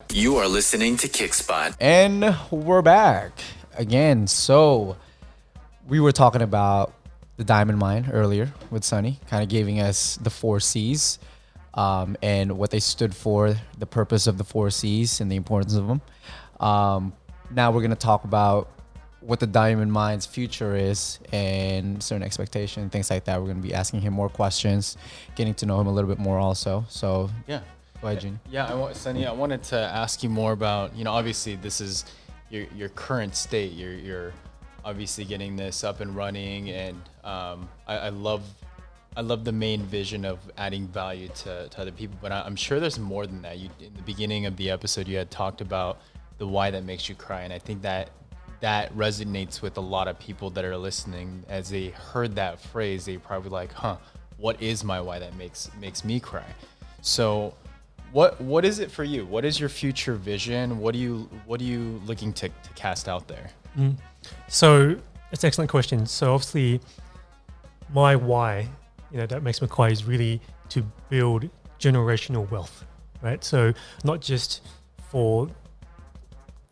You are listening to Kickspot. And we're back again. So we were talking about the diamond mine earlier with Sonny, kind of giving us the 4 C's and what they stood for, the purpose of the 4 C's and the importance of them. Now we're going to talk about what the diamond mine's future is and certain expectations, things like that. We're going to be asking him more questions, getting to know him a little bit more also. So yeah. Go ahead, Jinu. Yeah, Sonny, I wanted to ask you more about, obviously this is your current state. You're obviously getting this up and running, and I love the main vision of adding value to other people. But I'm sure there's more than that. In the beginning of the episode, you had talked about the why that makes you cry, and I think that resonates with a lot of people that are listening. As they heard that phrase, they probably like, what is my why that makes me cry? So what is it for you? What is your future vision? What are you looking to cast out there? So it's an excellent question. So obviously my why, that makes me cry is really to build generational wealth, right? So not just for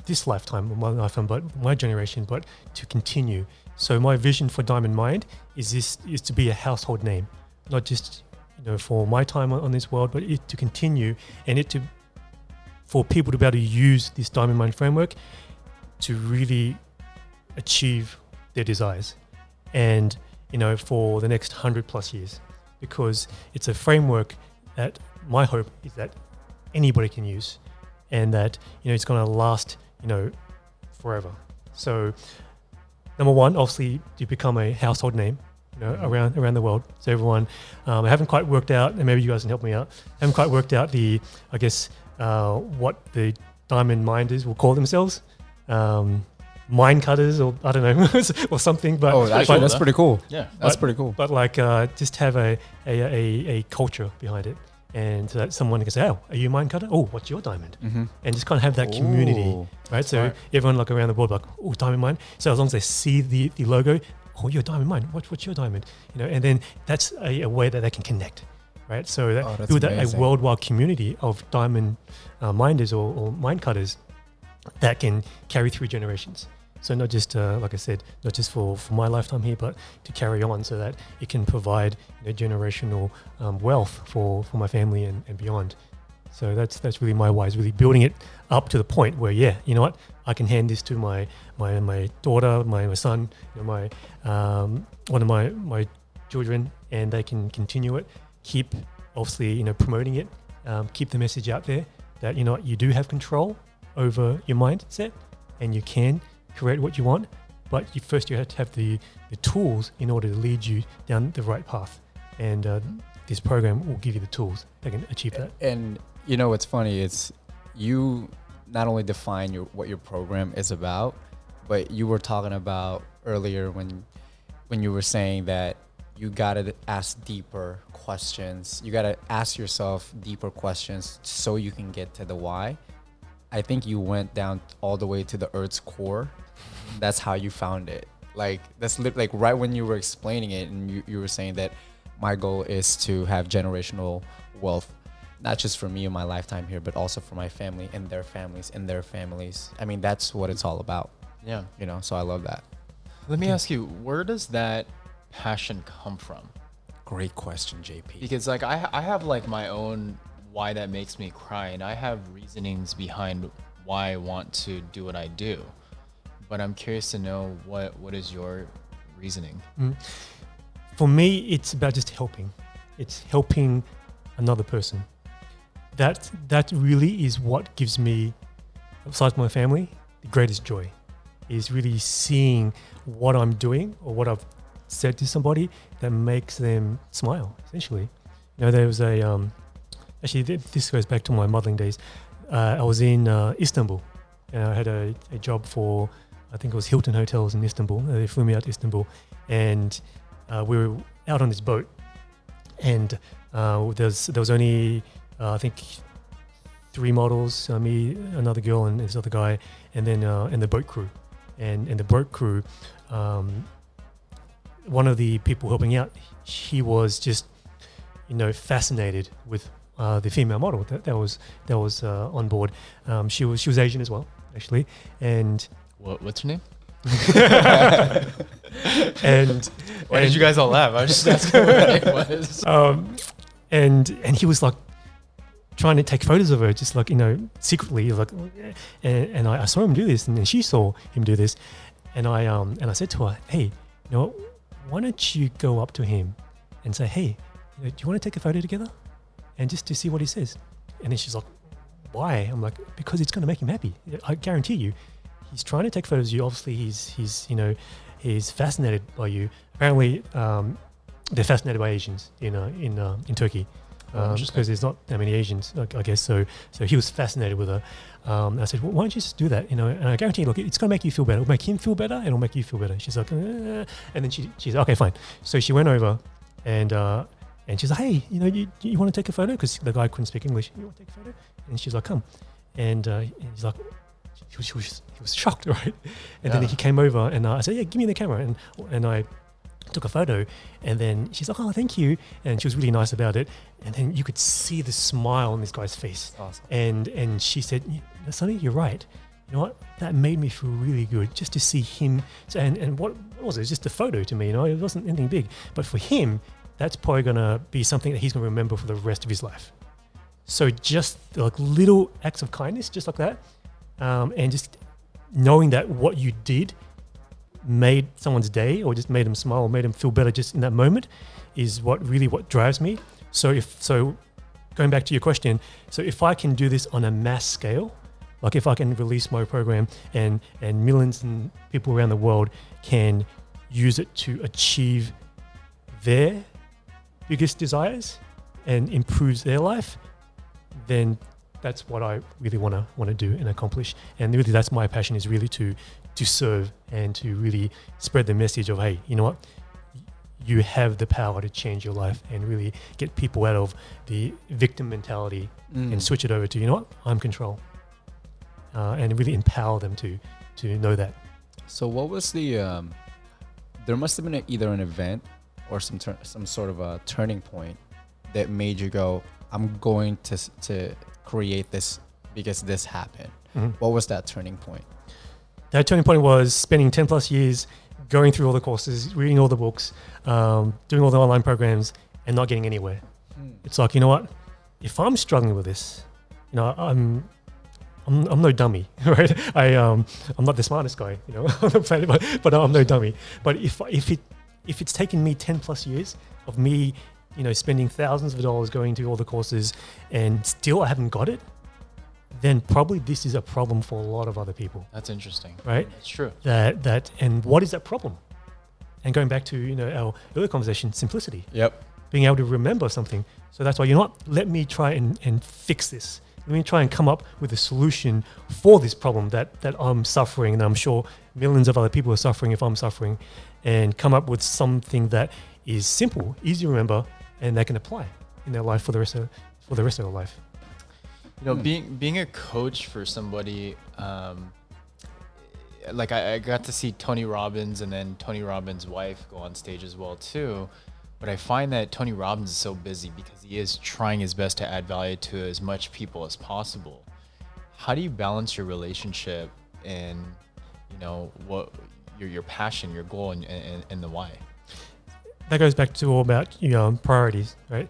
this lifetime or my lifetime, but my generation, but to continue. So my vision for Diamond Mind is to be a household name, not just for my time on this world, but it to continue and for people to be able to use this Diamond Mind framework to really achieve their desires, and for the next 100+ years, because it's a framework that my hope is that anybody can use, and that it's going to last forever. So number one, obviously, to become a household name around the world. So everyone, I haven't quite worked out, and maybe you guys can help me out. I haven't quite worked out what the diamond minders will call themselves. Mine cutters, or I don't know, or something. But that's pretty cool. Yeah, that's pretty cool. But just have a culture behind it, and so that someone can say, "Oh, are you a mine cutter? Oh, what's your diamond?" Mm-hmm. And just kind of have that community, right? So everyone around the world, like, "Oh, diamond mine." So as long as they see the logo, "Oh, you're a diamond mine. What's your diamond?" And then that's a way that they can connect, right? So that build a worldwide community of diamond minders or mine cutters that can carry through generations. So not just, like I said, not just for my lifetime here, but to carry on so that it can provide generational wealth for my family and beyond. So that's really my why, is really building it up to the point where, I can hand this to my daughter, my son, my one of my children, and they can continue it. Keep obviously promoting it. Keep the message out there that you do have control over your mindset, and you can create what you want. But you have to have the tools in order to lead you down the right path. And this program will give you the tools that can achieve that. And what's funny is you not only define what your program is about, but you were talking about earlier when you were saying that you gotta ask deeper questions. You gotta ask yourself deeper questions so you can get to the why. I think you went down all the way to the Earth's core. That's how you found it. Like that's like right when you were explaining it, and you were saying that my goal is to have generational wealth, not just for me in my lifetime here, but also for my family and their families and their families. I mean, that's what it's all about. Yeah. So I love that. Let me ask you, where does that passion come from? Great question, JP. Because I have my own why that makes me cry, and I have reasonings behind why I want to do what I do. But I'm curious to know what is your reasoning? For me, it's about just helping. It's helping another person. That really is what gives me, besides my family, the greatest joy, is really seeing what I'm doing or what I've said to somebody that makes them smile, essentially. There was actually this goes back to my modeling days. I was in Istanbul, and I had a job for, I think it was Hilton Hotels in Istanbul. They flew me out to Istanbul, and we were out on this boat, and there was only I think 3 models, me, another girl, and this other guy, and then and the boat crew, and the boat crew. One of the people helping out, he was just fascinated with the female model that was on board. She was Asian as well, actually, and What's her name? and Why did you guys all laugh? I was just asking what her name was. And he was like trying to take photos of her, just like, secretly, like, and I saw him do this, and then she saw him do this, and I said to her, hey, why don't you go up to him and say, hey, do you want to take a photo together, and just to see what he says? And then she's like, why? I'm like, because it's going to make him happy. I guarantee you. He's trying to take photos of you. Obviously, he's fascinated by you. Apparently, they're fascinated by Asians in Turkey, because there's not that many Asians, I guess. So he was fascinated with her. I said, well, why don't you just do that? And I guarantee you, look, it's going to make you feel better. It'll make him feel better, and it'll make you feel better. She's like, and then she said, okay, fine. So she went over, and she's like, hey, you want to take a photo? Because the guy couldn't speak English. You want to take a photo? And she's like, come. And he's like, he was shocked, right? And then he came over, and I said, yeah, give me the camera. And I took a photo, and then she's like, oh, thank you. And she was really nice about it. And then you could see the smile on this guy's face. Awesome. And she said, Sonny, you're right. You know what? That made me feel really good just to see him. And what was it? It was just a photo to me, it wasn't anything big. But for him, that's probably going to be something that he's going to remember for the rest of his life. So just like little acts of kindness, just like that. And just knowing that what you did made someone's day, or just made them smile, or made them feel better just in that moment, is what drives me. So going back to your question, so if I can do this on a mass scale, like if I can release my program and millions of people around the world can use it to achieve their biggest desires and improves their life, then that's what I really want to do and accomplish. And really, that's my passion, is really to serve and to really spread the message of, hey, you know what? You have the power to change your life and really get people out of the victim mentality and switch it over to, you know what? I'm control. And really empower them to know that. So what was the, there must have been either an event or some sort of a turning point that made you go, I'm going to create this because this happened. Mm-hmm. What was that turning point? That turning point was spending 10 plus years going through all the courses, reading all the books, doing all the online programs, and not getting anywhere. It's like, you know what? If I'm struggling with this, I'm no dummy, right? I'm not the smartest guy, on the planet, but I'm no dummy. But if it's taken me 10 plus years of me, spending thousands of dollars going to all the courses and still I haven't got it, then probably this is a problem for a lot of other people. That's interesting. Right? That's true. And what is that problem? And going back to, our earlier conversation, simplicity. Yep. Being able to remember something. So that's why, let me try and fix this. Let me try and come up with a solution for this problem that I'm suffering, and I'm sure millions of other people are suffering if I'm suffering, and come up with something that is simple, easy to remember, and they can apply in their life for the rest of their life. Being a coach for somebody, like I got to see Tony Robbins and then Tony Robbins' wife go on stage as well too. But I find that Tony Robbins is so busy because he is trying his best to add value to as much people as possible. How do you balance your relationship and, what your passion, your goal, and the why? That goes back to all about priorities, right?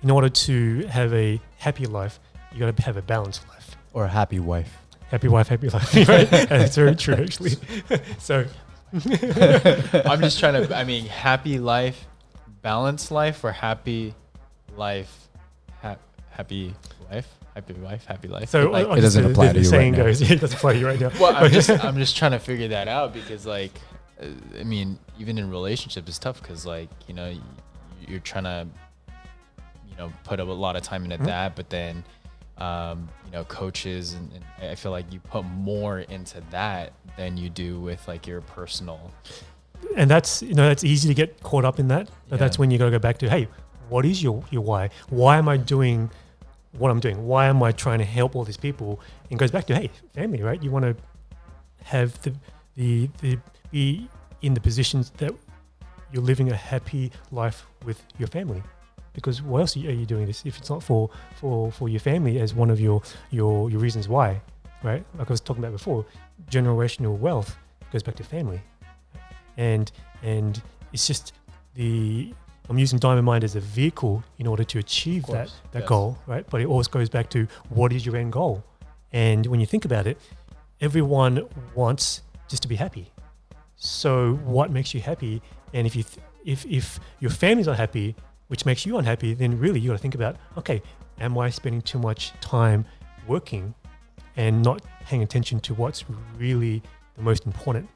In order to have a happy life, you got to have a balanced life. Or a happy wife. Happy wife, happy life, right? That's very true, actually. So I'm just trying to, happy life, balanced life, or happy life, happy life. So it doesn't apply to you right now. It doesn't apply to you right now. Well, I'm just trying to figure that out because, even in relationships, it's tough because, you're trying to, put up a lot of time into that, but then, coaches and I feel like you put more into that than you do with your personal. And that's easy to get caught up in that. But that's when you got to go back to, hey, what is your why? Why am I doing what I'm doing? Why am I trying to help all these people? And it goes back to, hey, family, right? You want to have the be in the positions that you're living a happy life with your family. because why else are you doing this if it's not for your family as one of your reasons why, right? Like I was talking about before, generational wealth goes back to family, and it's just I'm using Diamond Mind as a vehicle in order to achieve that goal, right? But it always goes back to what is your end goal, and when you think about it, everyone wants just to be happy. So what makes you happy? And if your family's not happy, which makes you unhappy, then really you got to think about, okay, am I spending too much time working and not paying attention to what's really the most important?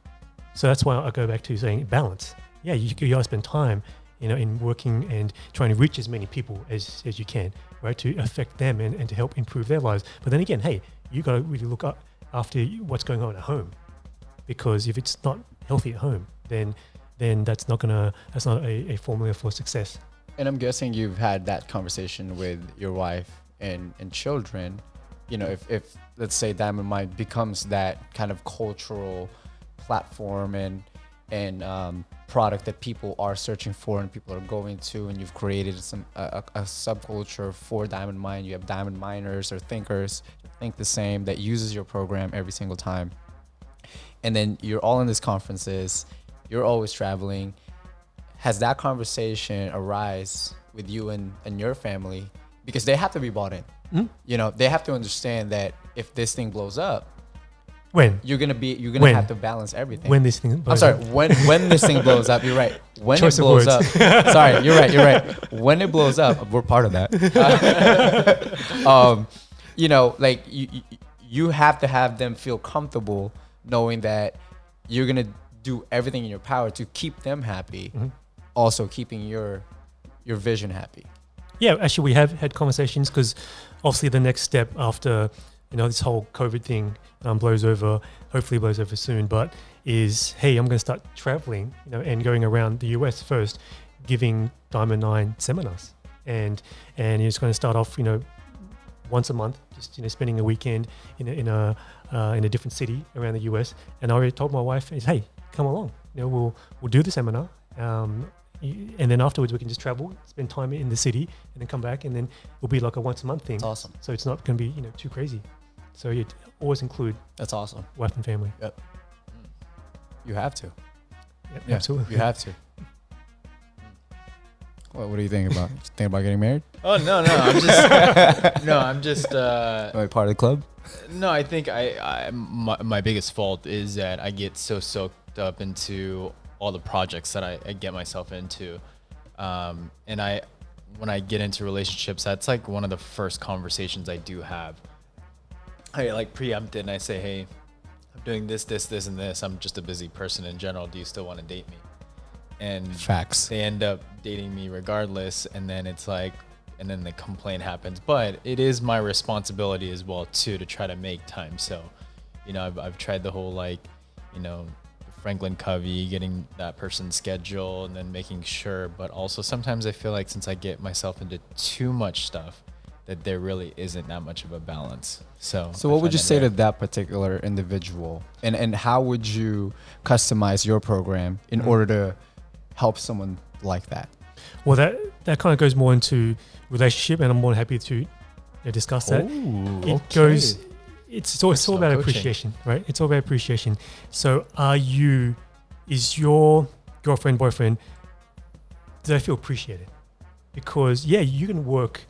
So that's why I go back to saying balance. Yeah, you got to spend time, in working and trying to reach as many people as you can, right, to affect them and to help improve their lives. But then again, hey, you got to really look up after what's going on at home, because if it's not healthy at home, then that's not a formula for success. And I'm guessing you've had that conversation with your wife and children. If let's say Diamond Mind becomes that kind of cultural platform and product that people are searching for and people are going to, and you've created a subculture for Diamond Mind. You have Diamond Miners or thinkers that think the same, that uses your program every single time. And then you're all in these conferences, you're always traveling. Has that conversation arise with you and your family? Because they have to be bought in. Mm-hmm. They have to understand that if this thing blows up, you're gonna have to balance everything. When this thing blows up. When this thing blows up, you're right. When Choice it blows up. Sorry, you're right. When it blows up, we're part of that. Like you have to have them feel comfortable knowing that you're gonna do everything in your power to keep them happy, also keeping your vision happy. Yeah, actually, we have had conversations, because obviously the next step after this whole COVID thing hopefully blows over soon, but is, hey, I'm going to start traveling, and going around the US first, giving Diamond 9 seminars, and it's going to start off, once a month, just spending a weekend in a different city around the US. And I already told my wife, hey, come along, we'll do the seminar, and then afterwards we can just travel, spend time in the city, and then come back, and then it'll be like a once a month thing. That's awesome. So it's not going to be too crazy. So you always include. That's awesome. Wife and family. Yep. You have to. Yep, yeah, absolutely. You have to. What do you think about? Think about getting married? Oh no, I'm just part of the club? No, I think my biggest fault is that I get so soaked up into all the projects that I get myself into, and when I get into relationships, that's like one of the first conversations I do have. I like preempt it and I say, hey, I'm doing this, and this. I'm just a busy person in general. Do you still want to date me? And facts. They end up dating me regardless, and then it's like, and then the complaint happens. But it is my responsibility as well too to try to make time. So, I've tried the whole Franklin Covey, getting that person's schedule and then making sure. But also sometimes I feel like since I get myself into too much stuff, that there really isn't that much of a balance. So what would you say to that particular individual, and how would you customize your program in order to help someone like that? Well, that kind of goes more into relationship, and I'm more than happy to discuss that. It's all about appreciation, right? It's all about appreciation. So is your girlfriend, boyfriend, do they feel appreciated? Because you can work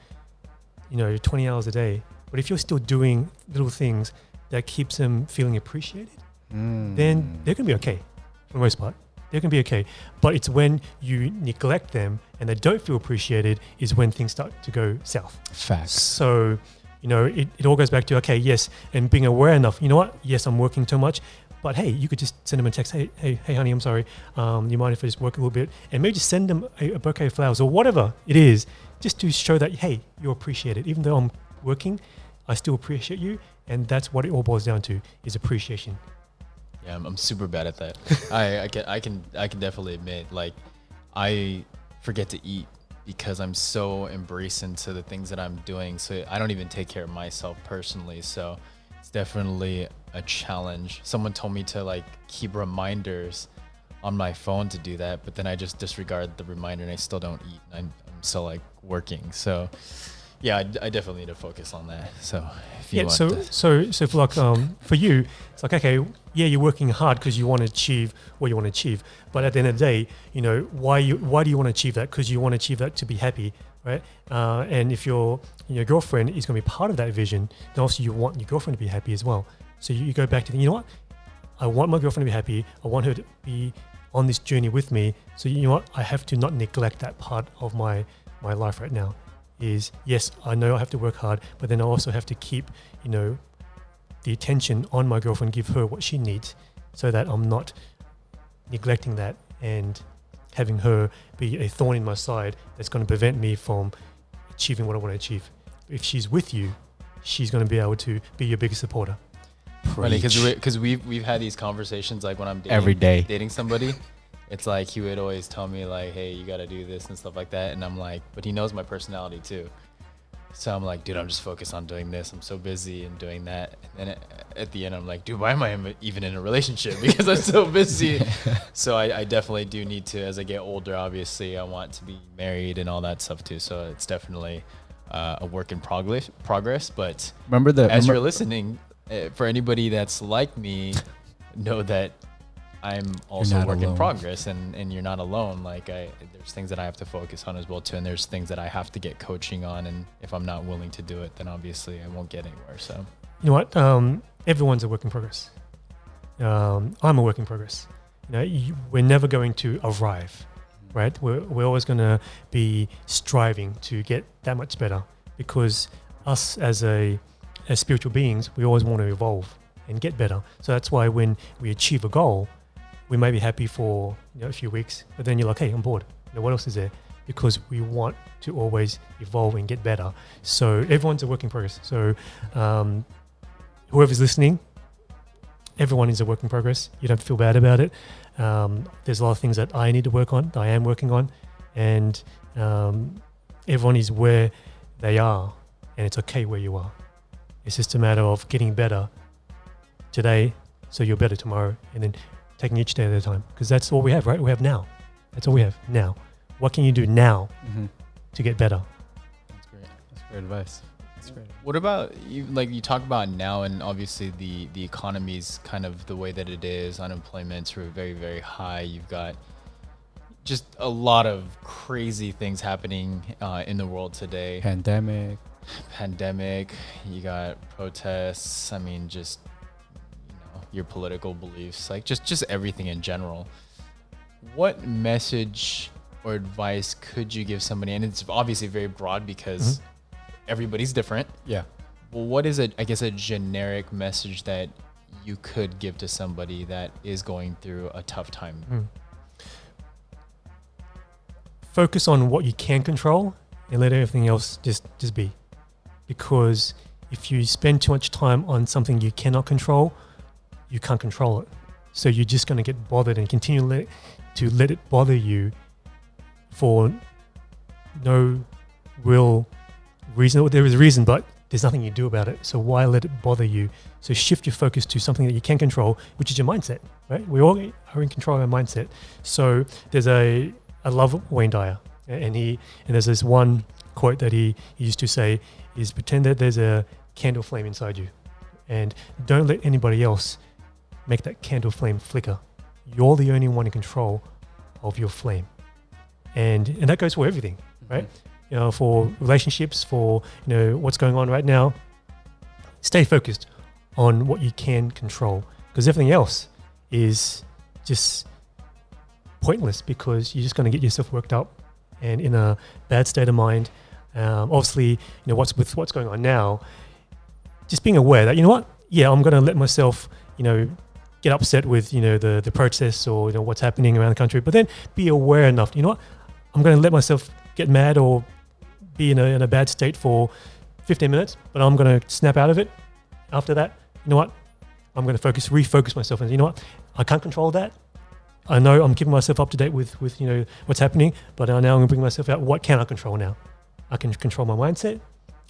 20 hours a day, but if you're still doing little things that keeps them feeling appreciated, then they're going to be okay for the most part. They can be okay. But it's when you neglect them and they don't feel appreciated is when things start to go south. Facts. So, it all goes back to, okay, yes, and being aware enough, yes, I'm working too much, but hey, you could just send them a text, hey, honey, I'm sorry. You mind if I just work a little bit? And maybe just send them a bouquet of flowers or whatever it is, just to show that, hey, you're appreciated. Even though I'm working, I still appreciate you. And that's what it all boils down to, is appreciation. Yeah, I'm super bad at that. I can definitely admit, like, I forget to eat because I'm so embraced into the things that I'm doing. So I don't even take care of myself personally. So it's definitely a challenge. Someone told me to keep reminders on my phone to do that, but then I just disregard the reminder and I still don't eat. I'm still like working. So yeah, I definitely need to focus on that. So if you Yeah, want so to, for like for you, it's like, okay, yeah, you're working hard because you want to achieve what you want to achieve. But at the end of the day, you know, why do you want to achieve that? Because you want to achieve that to be happy, right? And if your girlfriend is going to be part of that vision, then also you want your girlfriend to be happy as well. So you go back to you know what? I want my girlfriend to be happy. I want her to be on this journey with me. So you know what? I have to not neglect that part of my life right now. Is yes, I know I have to work hard, but then I also have to keep, you know, the attention on my girlfriend, give her what she needs, so that I'm not neglecting that and having her be a thorn in my side that's going to prevent me from achieving what I want to achieve. If she's with you, she's going to be able to be your biggest supporter. funny because we've had these conversations like when I'm Every day. dating somebody. It's like he would always tell me like, hey, you got to do this and stuff like that. And I'm like, but he knows my personality too. So I'm like, dude, I'm just focused on doing this. I'm so busy and doing that. And then at the end, I'm like, dude, why am I even in a relationship? Because I'm so busy. So I definitely do need to, as I get older, obviously, I want to be married and all that stuff too. So it's definitely a work in progress. But as you're listening, for anybody that's like me, know that I'm also a work in progress and you're not alone. Like there's things that I have to focus on as well too. And there's things that I have to get coaching on. And if I'm not willing to do it, then obviously I won't get anywhere. So, you know what? Everyone's a work in progress. I'm a work in progress. You know, we're never going to arrive, right? We're always going to be striving to get that much better, because us as spiritual beings, we always want to evolve and get better. So that's why when we achieve a goal, we may be happy for a few weeks, but then you're like, hey, I'm bored. What else is there? Because we want to always evolve and get better. So everyone's a work in progress. So whoever's listening, everyone is a work in progress. You don't have to feel bad about it. There's a lot of things that I need to work on, that I am working on, and everyone is where they are, and it's okay where you are. It's just a matter of getting better today so you're better tomorrow, and then taking each day at a time, because that's all we have, right? We have now. That's all we have now. What can you do now to get better? that's great. That's great advice. That's great. What about you? Like you talk about now, and obviously the economy's kind of the way that it is. Unemployment's very, very high. You've got just a lot of crazy things happening in the world today. Pandemic. You got protests. I mean, just your political beliefs, like just everything in general. What message or advice could you give somebody? And it's obviously very broad because everybody's different. Yeah. Well, what is a generic message that you could give to somebody that is going through a tough time? Focus on what you can control and let everything else just be. Because if you spend too much time on something you cannot control, you can't control it. So you're just going to get bothered and continue to let it bother you for no real reason. There is a reason, but there's nothing you do about it. So why let it bother you? So shift your focus to something that you can control, which is your mindset, right? We all are in control of our mindset. So I love Wayne Dyer, and there's this one quote that he used to say is, pretend that there's a candle flame inside you, and don't let anybody else make that candle flame flicker. You're the only one in control of your flame. And that goes for everything, right? For relationships, for what's going on right now. Stay focused on what you can control, because everything else is just pointless, because you're just going to get yourself worked up and in a bad state of mind. Obviously, what's going on now, just being aware that, I'm going to let myself, get upset with, the protests or, what's happening around the country, but then be aware enough, I'm going to let myself get mad or be in a bad state for 15 minutes, but I'm going to snap out of it. After that, I'm going to refocus myself, and I can't control that. I know I'm keeping myself up to date with what's happening, but now I'm going to bring myself out. What can I control now? I can control my mindset.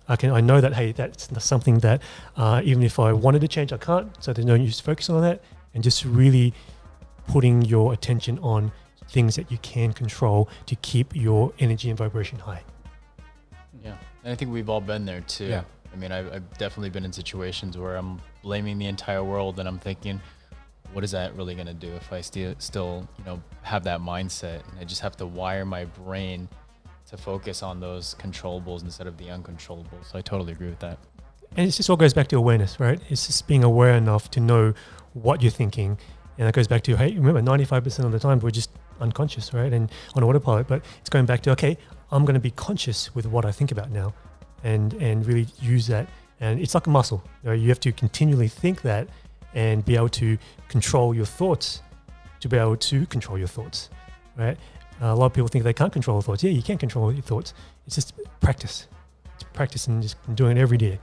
I know that, hey, that's something that even if I wanted to change, I can't. So there's no use focusing on that, and just really putting your attention on things that you can control to keep your energy and vibration high. Yeah, and I think we've all been there too. Yeah. I mean, I've definitely been in situations where I'm blaming the entire world, and I'm thinking, what is that really going to do if I still, have that mindset? And I just have to wire my brain to focus on those controllables instead of the uncontrollables. So I totally agree with that. And it just all goes back to awareness, right? It's just being aware enough to know what you're thinking. And that goes back to, hey, remember, 95% of the time we're just unconscious, right? And on autopilot. But it's going back to, okay, I'm going to be conscious with what I think about now and really use that. And it's like a muscle. You have to continually think that and be able to control your thoughts to be able to control your thoughts, right? A lot of people think they can't control their thoughts. Yeah, you can control your thoughts. It's just practice. It's practice and just doing it every day.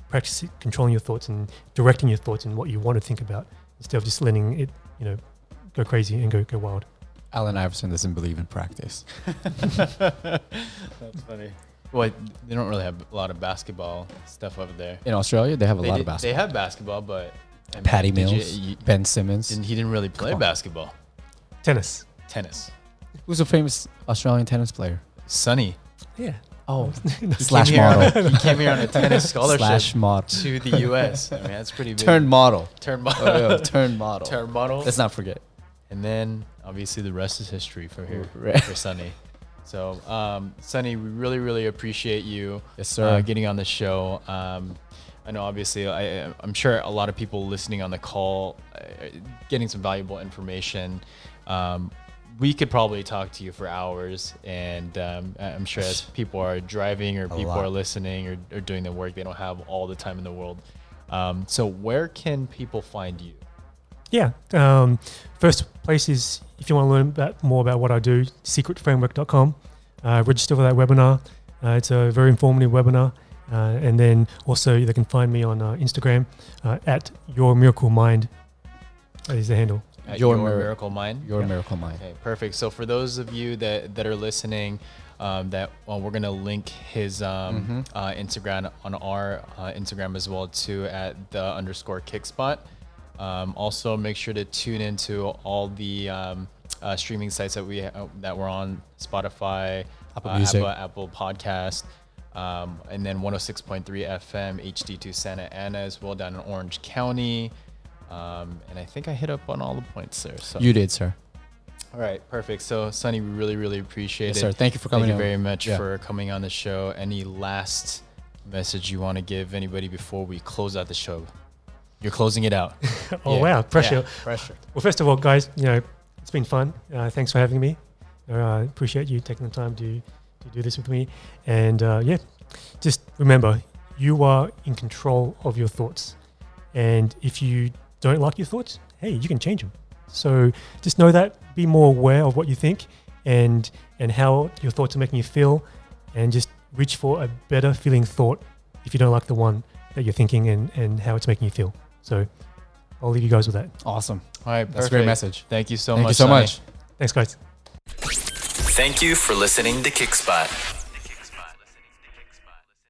Practice controlling your thoughts and directing your thoughts and what you want to think about instead of just letting it, go crazy and go wild. Allen Iverson doesn't believe in practice. That's funny. Well, they don't really have a lot of basketball stuff over there. In Australia, they have a lot of basketball. They have basketball, but I mean, Patty Mills, Ben Simmons. He didn't really play basketball. Tennis. Who's a famous Australian tennis player? Sonny. Yeah. Oh, He slash came here- model. He came here on a tennis scholarship Slash model. to the U.S. I mean, that's pretty big. Turned model. Turn Oh, model. yeah, turned model. Turn model. Let's not forget. And then obviously the rest is history for here Right. for Sonny. So, Sonny, we really, really appreciate you Yes, sir. getting on the show. I know, obviously, I'm sure a lot of people listening on the call getting some valuable information. We could probably talk to you for hours, and I'm sure as people are driving or people are listening or doing their work, they don't have all the time in the world. So where can people find you? Yeah. First place is, if you want to learn more about what I do, secretframework.com. Register for that webinar. It's a very informative webinar. And then also they can find me on Instagram at Your Miracle Mind. That is the handle. At Your Miracle Mind? Your Miracle Mind. Okay, perfect. So for those of you that are listening, we're going to link his Instagram on our Instagram as well too at _Kickspot. Also, make sure to tune into all the streaming sites that we're on: Spotify, Apple Music, Apple Podcast, and then 106.3 FM HD2 Santa Ana as well down in Orange County. And I think I hit up on all the points there. So You did, sir. all right, perfect. So Sonny, we really, really appreciate Yes, it. sir. Thank you for coming. Thank you on. very much Yeah. for coming on the show. Any last message you want to give anybody before we close out the show? You're closing it out. Oh, Yeah. wow. Pressure. Yeah, pressure. Well, first of all, guys, it's been fun. Thanks for having me. I appreciate you taking the time to do this with me. And just remember, you are in control of your thoughts. And if you don't like your thoughts, hey, you can change them. So just know that. Be more aware of what you think and how your thoughts are making you feel. And just reach for a better feeling thought if you don't like the one that you're thinking and how it's making you feel. So I'll leave you guys with that. Awesome. All right, That's a great message. Thank you so Thank much. you so Sonny. much. Thanks, guys. Thank you for listening to Kickspot.